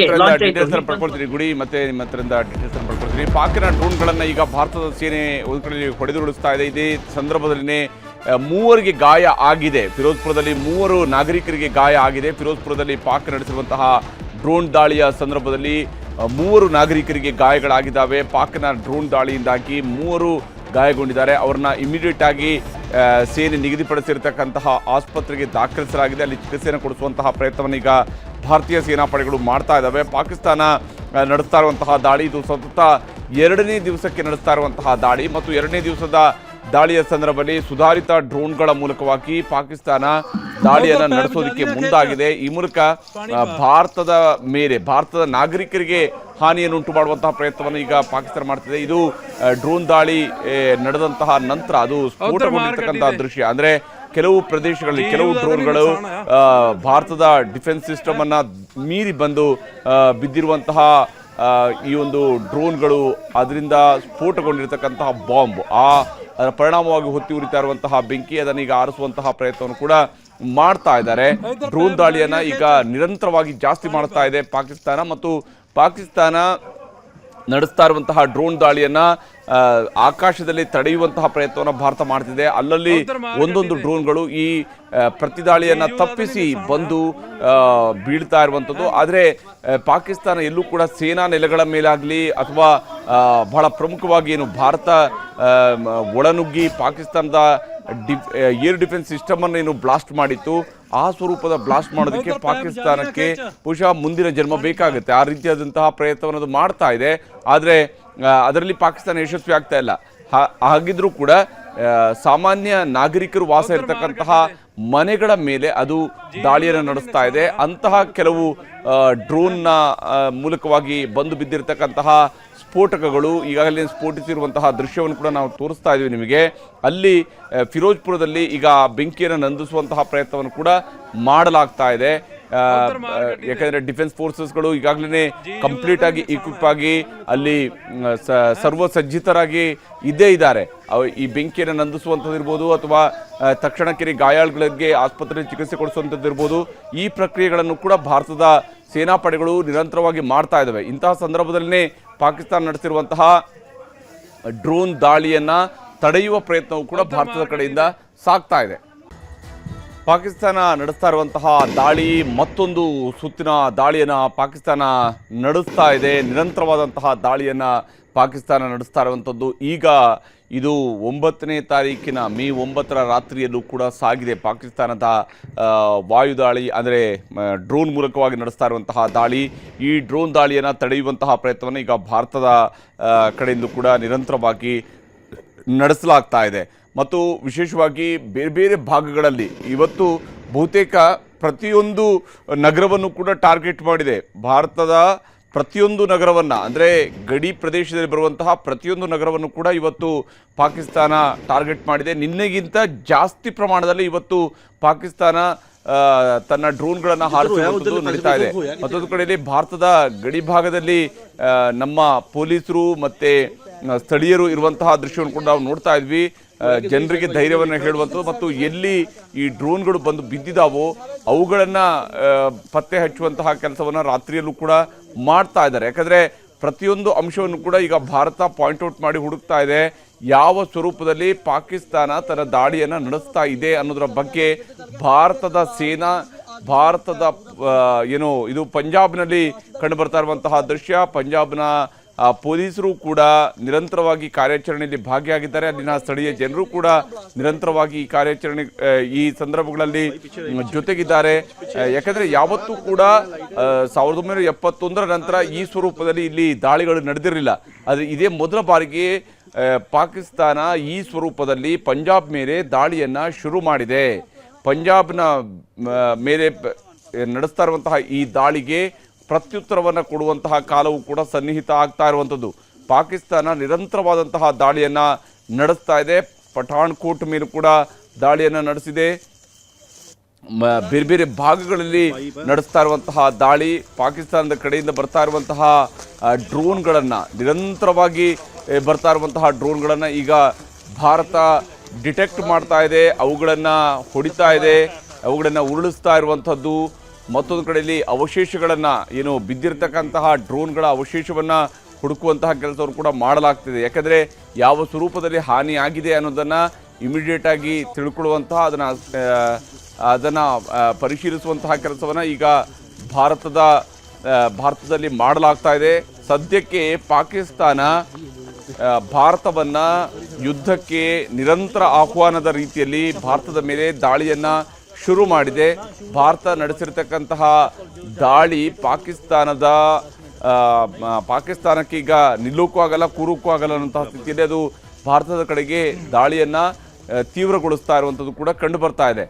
Details ಪಡ್ಕೊಳ್ತೀರಿ ಗುಡಿ ಮತ್ತೆ ನಿಮ್ಮ ಹತ್ರದಿಂದ ಡೀಟೇಲ್ಸ್ ಪಡ್ಕೊಳ್ತೀರಿ. ಪಾಕಿನ ಡ್ರೋನ್ಗಳನ್ನ ಈಗ ಭಾರತದ ಸೇನೆ ಒಂದು ಕಡೆ ಹೊಡೆದುರುಳಿಸ್ತಾ ಇದೆ. ಇದೇ ಸಂದರ್ಭದಲ್ಲಿ ಮೂವರಿಗೆ ಗಾಯ ಆಗಿದೆ. ಫಿರೋಜ್ಪುರದಲ್ಲಿ 3 ನಾಗರಿಕರಿಗೆ ಗಾಯ ಆಗಿದೆ. ಫಿರೋಜ್ಪುರದಲ್ಲಿ ಪಾಕ್ ನಡೆಸಿರುವಂತಹ ಡ್ರೋನ್ ದಾಳಿಯ ಸಂದರ್ಭದಲ್ಲಿ 3 ನಾಗರಿಕರಿಗೆ ಗಾಯಗಳಾಗಿದ್ದಾವೆ. ಪಾಕ್ನ ಡ್ರೋನ್ ದಾಳಿಯಿಂದಾಗಿ 3 ಗಾಯಗೊಂಡಿದ್ದಾರೆ. ಅವ್ರನ್ನ ಇಮಿಡಿಯೇಟ್ ಆಗಿ ಸೇನೆ ನಿಗದಿಪಡಿಸಿರ್ತಕ್ಕಂತಹ ಆಸ್ಪತ್ರೆಗೆ ದಾಖಲಿಸಲಾಗಿದೆ. ಅಲ್ಲಿ ಚಿಕಿತ್ಸೆಯನ್ನು ಕೊಡಿಸುವಂತಹ ಪ್ರಯತ್ನವನ್ನು ಈಗ ಭಾರತೀಯ ಸೇನಾಪಡೆಗಳು ಮಾಡ್ತಾ ಇದ್ದಾವೆ. ಪಾಕಿಸ್ತಾನ ನಡೆಸ್ತಾ ಇರುವಂತಹ ದಾಳಿ ಇದು ಸತತ 2ನೇ ದಿವಸಕ್ಕೆ ನಡೆಸ್ತಾ ಇರುವಂತಹ ದಾಳಿ ಮತ್ತು 2ನೇ ದಿವಸದ ದಾಳಿಯ ಸಂದರ್ಭದಲ್ಲಿ ಸುಧಾರಿತ ಡ್ರೋನ್ಗಳ ಮೂಲಕವಾಗಿ ಪಾಕಿಸ್ತಾನ ದಾಳಿಯನ್ನು ನಡೆಸೋದಕ್ಕೆ ಮುಂದಾಗಿದೆ. ಈ ಮೂಲಕ ಭಾರತದ ನಾಗರಿಕರಿಗೆ ಹಾನಿಯನ್ನು ಉಂಟು ಮಾಡುವಂತಹ ಪ್ರಯತ್ನವನ್ನು ಈಗ ಪಾಕಿಸ್ತಾನ ಮಾಡ್ತಿದೆ. ಇದು ಡ್ರೋನ್ ದಾಳಿ ನಡೆದಂತಹ ನಂತರ ಅದು ಸ್ಫೋಟಗೊಂಡಿರ್ತಕ್ಕಂತಹ ದೃಶ್ಯ. ಅಂದ್ರೆ ಕೆಲವು ಪ್ರದೇಶಗಳಲ್ಲಿ ಕೆಲವು ಡ್ರೋನ್ಗಳು ಭಾರತದ ಡಿಫೆನ್ಸ್ ಸಿಸ್ಟಮ್ ಅನ್ನ ಮೀರಿ ಬಂದು ಬಿದ್ದಿರುವಂತಹ ಈ ಒಂದು ಡ್ರೋನ್ಗಳು, ಅದರಿಂದ ಸ್ಫೋಟಗೊಂಡಿರ್ತಕ್ಕಂತಹ ಬಾಂಬ್, ಅದರ ಪರಿಣಾಮವಾಗಿ ಹೊತ್ತಿ ಉರಿತಾ ಇರುವಂತಹ ಬೆಂಕಿ, ಅದನ್ನು ಈಗ ಆರಿಸುವಂತಹ ಪ್ರಯತ್ನವನ್ನು ಕೂಡ ಮಾಡ್ತಾ ಇದ್ದಾರೆ. ಡ್ರೋನ್ ದಾಳಿಯನ್ನ ಈಗ ನಿರಂತರವಾಗಿ ಜಾಸ್ತಿ ಮಾಡ್ತಾ ಇದೆ ಪಾಕಿಸ್ತಾನ. ಮತ್ತು ಪಾಕಿಸ್ತಾನ ನಡೆಸ್ತಾ ಇರುವಂತಹ ಡ್ರೋನ್ ದಾಳಿಯನ್ನ ಆಕಾಶದಲ್ಲಿ ತಡೆಯುವಂತಹ ಪ್ರಯತ್ನವನ್ನು ಭಾರತ ಮಾಡ್ತಿದೆ. ಅಲ್ಲಲ್ಲಿ ಒಂದೊಂದು ಡ್ರೋನ್ಗಳು ಈ ಪ್ರತಿದಾಳಿಯನ್ನ ತಪ್ಪಿಸಿ ಬಂದು ಬೀಳ್ತಾ ಇರುವಂಥದ್ದು. ಆದರೆ ಪಾಕಿಸ್ತಾನ ಎಲ್ಲೂ ಕೂಡ ಸೇನಾ ನೆಲೆಗಳ ಮೇಲಾಗಲಿ ಅಥವಾ ಬಹಳ ಪ್ರಮುಖವಾಗಿ ಏನು ಭಾರತ ಒಳನುಗ್ಗಿ ಪಾಕಿಸ್ತಾನದ ಏರ್ ಡಿಫೆನ್ಸ್ ಸಿಸ್ಟಮ್ ಅನ್ನು ಏನು ಬ್ಲಾಸ್ಟ್ ಮಾಡಿತ್ತು, ಆ ಸ್ವರೂಪದ ಬ್ಲಾಸ್ಟ್ ಮಾಡೋದಕ್ಕೆ ಪಾಕಿಸ್ತಾನಕ್ಕೆ ಬಹುಶಃ ಮುಂದಿನ ಜನ್ಮ ಬೇಕಾಗುತ್ತೆ. ಆ ರೀತಿಯಾದಂತಹ ಪ್ರಯತ್ನವನ್ನು ಮಾಡ್ತಾ ಇದೆ. ಆದರೆ ಅದರಲ್ಲಿ ಪಾಕಿಸ್ತಾನ ಯಶಸ್ವಿ ಆಗ್ತಾ ಇಲ್ಲ. ಹಾಗಿದ್ರೂ ಕೂಡ ಸಾಮಾನ್ಯ ನಾಗರಿಕರು ವಾಸ ಇರತಕ್ಕಂತಹ ಮನೆಗಳ ಮೇಲೆ ಅದು ದಾಳಿಯನ್ನು ನಡೆಸ್ತಾ ಇದೆ. ಅಂತಹ ಕೆಲವು ಡ್ರೋನ್ನ ಮೂಲಕವಾಗಿ ಬಂದು ಬಿದ್ದಿರತಕ್ಕಂತಹ ಸ್ಫೋಟಕಗಳು ಈಗಾಗಲೇ ಸ್ಫೋಟಿಸಿರುವಂತಹ ದೃಶ್ಯವನ್ನು ಕೂಡ ನಾವು ತೋರಿಸ್ತಾ ಇದ್ದೀವಿ ನಿಮಗೆ. ಅಲ್ಲಿ ಫಿರೋಜ್ಪುರದಲ್ಲಿ ಈಗ ಬೆಂಕಿಯನ್ನು ನಂದಿಸುವಂತಹ ಪ್ರಯತ್ನವನ್ನು ಕೂಡ ಮಾಡಲಾಗ್ತಾ ಇದೆ. ಯಾಕಂದ್ರೆ ಡಿಫೆನ್ಸ್ ಫೋರ್ಸಸ್ಗಳು ಈಗಾಗಲೇ ಕಂಪ್ಲೀಟ್ ಆಗಿ ಇಕ್ವಿಪ್ ಆಗಿ ಅಲ್ಲಿ ಸರ್ವಸಜ್ಜಿತರಾಗಿ ಇದ್ದೇ ಇದ್ದಾರೆ. ಈ ಬೆಂಕಿಯನ್ನು ನಂದಿಸುವಂಥದ್ದು ಇರ್ಬೋದು ಅಥವಾ ತಕ್ಷಣಕ್ಕೆ ಗಾಯಾಳುಗಳಿಗೆ ಆಸ್ಪತ್ರೆ ಚಿಕಿತ್ಸೆ ಕೊಡಿಸುವಂಥದ್ದು ಇರ್ಬೋದು, ಈ ಪ್ರಕ್ರಿಯೆಗಳನ್ನು ಕೂಡ ಭಾರತದ ಸೇನಾಪಡೆಗಳು ನಿರಂತರವಾಗಿ ಮಾಡ್ತಾ ಇದ್ದಾವೆ. ಇಂತಹ ಸಂದರ್ಭದಲ್ಲೇ ಪಾಕಿಸ್ತಾನ ನಡೆಸಿರುವಂತಹ ಡ್ರೋನ್ ದಾಳಿಯನ್ನ ತಡೆಯುವ ಪ್ರಯತ್ನವೂ ಕೂಡ ಭಾರತದ ಕಡೆಯಿಂದ ಸಾಗ್ತಾ ಇದೆ. ಪಾಕಿಸ್ತಾನ ನಡೆಸ್ತಾ ಇರುವಂತಹ ದಾಳಿ ಮತ್ತೊಂದು ಸುತ್ತಿನ ದಾಳಿಯನ್ನು ಪಾಕಿಸ್ತಾನ ನಡೆಸ್ತಾ ಇದೆ. ನಿರಂತರವಾದಂತಹ ದಾಳಿಯನ್ನು ಪಾಕಿಸ್ತಾನ ನಡೆಸ್ತಾ ಇರುವಂಥದ್ದು. ಈಗ ಇದು 9ನೇ ತಾರೀಕಿನ ಮೇ 9ರ ರಾತ್ರಿಯಲ್ಲೂ ಕೂಡ ಸಾಗಿದೆ. ಪಾಕಿಸ್ತಾನದ ವಾಯುದಾಳಿ ಅಂದರೆ ಡ್ರೋನ್ ಮೂಲಕವಾಗಿ ನಡೆಸ್ತಾ ಇರುವಂತಹ ದಾಳಿ. ಈ ಡ್ರೋನ್ ದಾಳಿಯನ್ನು ತಡೆಯುವಂತಹ ಪ್ರಯತ್ನವನ್ನು ಈಗ ಭಾರತದ ಕಡೆಯಿಂದ ಕೂಡ ನಿರಂತರವಾಗಿ ನಡೆಸಲಾಗ್ತಾ ಇದೆ. ಮತ್ತು ವಿಶೇಷವಾಗಿ ಬೇರೆ ಬೇರೆ ಭಾಗಗಳಲ್ಲಿ ಇವತ್ತು ಬಹುತೇಕ ಪ್ರತಿಯೊಂದು ನಗರವನ್ನು ಕೂಡ ಟಾರ್ಗೆಟ್ ಮಾಡಿದೆ. ಭಾರತದ ಪ್ರತಿಯೊಂದು ನಗರವನ್ನು, ಅಂದರೆ ಗಡಿ ಪ್ರದೇಶದಲ್ಲಿ ಬರುವಂತಹ ಪ್ರತಿಯೊಂದು ನಗರವನ್ನು ಕೂಡ ಇವತ್ತು ಪಾಕಿಸ್ತಾನ ಟಾರ್ಗೆಟ್ ಮಾಡಿದೆ. ನಿನ್ನೆಗಿಂತ ಜಾಸ್ತಿ ಪ್ರಮಾಣದಲ್ಲಿ ಇವತ್ತು ಪಾಕಿಸ್ತಾನ ತನ್ನ ಡ್ರೋನ್ಗಳನ್ನು ಹಾರಿಸುವಂಥದ್ದು ನಡೀತಾ ಇದೆ. ಮತ್ತೊಂದು ಕಡೆಯಲ್ಲಿ ಭಾರತದ ಗಡಿ ಭಾಗದಲ್ಲಿ ನಮ್ಮ ಪೊಲೀಸರು ಮತ್ತು ಸ್ಥಳೀಯರು ಇರುವಂತಹ ದೃಶ್ಯವನ್ನು ಕೂಡ ನಾವು ನೋಡ್ತಾ ಇದ್ವಿ. ಜನರಿಗೆ ಧೈರ್ಯವನ್ನು ಹೇಳುವಂಥದ್ದು ಮತ್ತು ಎಲ್ಲಿ ಈ ಡ್ರೋನ್ಗಳು ಬಂದು ಬಿದ್ದಿದ್ದಾವೋ ಅವುಗಳನ್ನು ಪತ್ತೆ ಹಚ್ಚುವಂತಹ ಕೆಲಸವನ್ನು ರಾತ್ರಿಯಲ್ಲೂ ಕೂಡ ಮಾಡ್ತಾ ಇದ್ದಾರೆ. ಯಾಕಂದರೆ ಪ್ರತಿಯೊಂದು ಅಂಶವನ್ನು ಕೂಡ ಈಗ ಭಾರತ ಪಾಯಿಂಟ್ಔಟ್ ಮಾಡಿ ಹುಡುಕ್ತಾ ಇದೆ. ಯಾವ ಸ್ವರೂಪದಲ್ಲಿ ಪಾಕಿಸ್ತಾನ ತನ್ನ ದಾಳಿಯನ್ನು ನಡೆಸ್ತಾ ಇದೆ ಅನ್ನೋದರ ಬಗ್ಗೆ ಭಾರತದ ಸೇನಾ, ಭಾರತದ ಇದು ಪಂಜಾಬ್ನಲ್ಲಿ ಕಂಡು ಬರ್ತಾ ಇರುವಂತಹ ದೃಶ್ಯ. ಪಂಜಾಬ್ನ ಪೊಲೀಸರು ಕೂಡ ನಿರಂತರವಾಗಿ ಕಾರ್ಯಾಚರಣೆಯಲ್ಲಿ ಭಾಗಿಯಾಗಿದ್ದಾರೆ. ಅಲ್ಲಿನ ಸ್ಥಳೀಯ ಜನರು ಕೂಡ ನಿರಂತರವಾಗಿ ಈ ಸಂದರ್ಭಗಳಲ್ಲಿ ಜೊತೆಗಿದ್ದಾರೆ. ಯಾಕಂದರೆ ಯಾವತ್ತೂ ಕೂಡ 1971ರ ನಂತರ ಈ ಸ್ವರೂಪದಲ್ಲಿ ಇಲ್ಲಿ ದಾಳಿಗಳು ನಡೆದಿರಲಿಲ್ಲ. ಆದರೆ ಇದೇ ಮೊದಲ ಬಾರಿಗೆ ಪಾಕಿಸ್ತಾನ ಈ ಸ್ವರೂಪದಲ್ಲಿ ಪಂಜಾಬ್ ಮೇಲೆ ದಾಳಿಯನ್ನು ಶುರು ಮಾಡಿದೆ. ಪಂಜಾಬ್ನ ಮೇಲೆ ನಡೆಸ್ತಾ ಇರುವಂತಹ ಈ ದಾಳಿಗೆ ಪ್ರತ್ಯುತ್ತರವನ್ನು ಕೊಡುವಂತಹ ಕಾಲವು ಕೂಡ ಸನ್ನಿಹಿತ ಆಗ್ತಾ ಇರುವಂಥದ್ದು. ಪಾಕಿಸ್ತಾನ ನಿರಂತರವಾದಂತಹ ದಾಳಿಯನ್ನು ನಡೆಸ್ತಾ ಇದೆ. ಪಠಾಣ್ಕೋಟ್ ಮೇಲೂ ಕೂಡ ದಾಳಿಯನ್ನು ನಡೆಸಿದೆ. ಬೇರೆ ಬೇರೆ ಭಾಗಗಳಲ್ಲಿ ನಡೆಸ್ತಾ ಇರುವಂತಹ ದಾಳಿ, ಪಾಕಿಸ್ತಾನದ ಕಡೆಯಿಂದ ಬರ್ತಾ ಇರುವಂತಹ ಡ್ರೋನ್ಗಳನ್ನು, ನಿರಂತರವಾಗಿ ಬರ್ತಾ ಇರುವಂತಹ ಡ್ರೋನ್ಗಳನ್ನು ಈಗ ಭಾರತ ಡಿಟೆಕ್ಟ್ ಮಾಡ್ತಾ ಇದೆ. ಅವುಗಳನ್ನು ಹೊಡಿತಾ ಇದೆ, ಅವುಗಳನ್ನು ಉರುಳಿಸ್ತಾ ಇರುವಂಥದ್ದು. ಮತ್ತೊಂದು ಕಡೆಯಲ್ಲಿ ಅವಶೇಷಗಳನ್ನು ಏನು ಬಿದ್ದಿರತಕ್ಕಂತಹ ಡ್ರೋನ್ಗಳ ಅವಶೇಷವನ್ನು ಹುಡುಕುವಂತಹ ಕೆಲಸವನ್ನು ಕೂಡ ಮಾಡಲಾಗ್ತಿದೆ. ಯಾಕಂದರೆ ಯಾವ ಸ್ವರೂಪದಲ್ಲಿ ಹಾನಿ ಆಗಿದೆ ಅನ್ನೋದನ್ನು ಇಮಿಡಿಯೇಟ್ ಆಗಿ ತಿಳ್ಕೊಳ್ಳುವಂತಹ ಅದನ್ನು ಪರಿಶೀಲಿಸುವಂತಹ ಕೆಲಸವನ್ನು ಈಗ ಭಾರತದಲ್ಲಿ ಮಾಡಲಾಗ್ತಾ ಇದೆ. ಸದ್ಯಕ್ಕೆ ಪಾಕಿಸ್ತಾನ ಭಾರತವನ್ನು ಯುದ್ಧಕ್ಕೆ ನಿರಂತರ ಆಹ್ವಾನದ ರೀತಿಯಲ್ಲಿ ಭಾರತದ ಮೇಲೆ ದಾಳಿಯನ್ನು ಶುರು ಮಾಡಿದೆ. ಭಾರತ ನಡೆಸಿರ್ತಕ್ಕಂತಹ ದಾಳಿ ಪಾಕಿಸ್ತಾನಕ್ಕೆ ಈಗ ನಿಲ್ಲೋಕ್ಕೂ ಆಗಲ್ಲ, ಕೂರೋಕ್ಕೂ ಆಗಲ್ಲ ಅನ್ನೋಂತಹ ಸ್ಥಿತಿಯಲ್ಲಿ ಅದು ಭಾರತದ ಕಡೆಗೆ ದಾಳಿಯನ್ನು ತೀವ್ರಗೊಳಿಸ್ತಾ ಇರುವಂಥದ್ದು ಕೂಡ ಕಂಡು ಬರ್ತಾ ಇದೆ.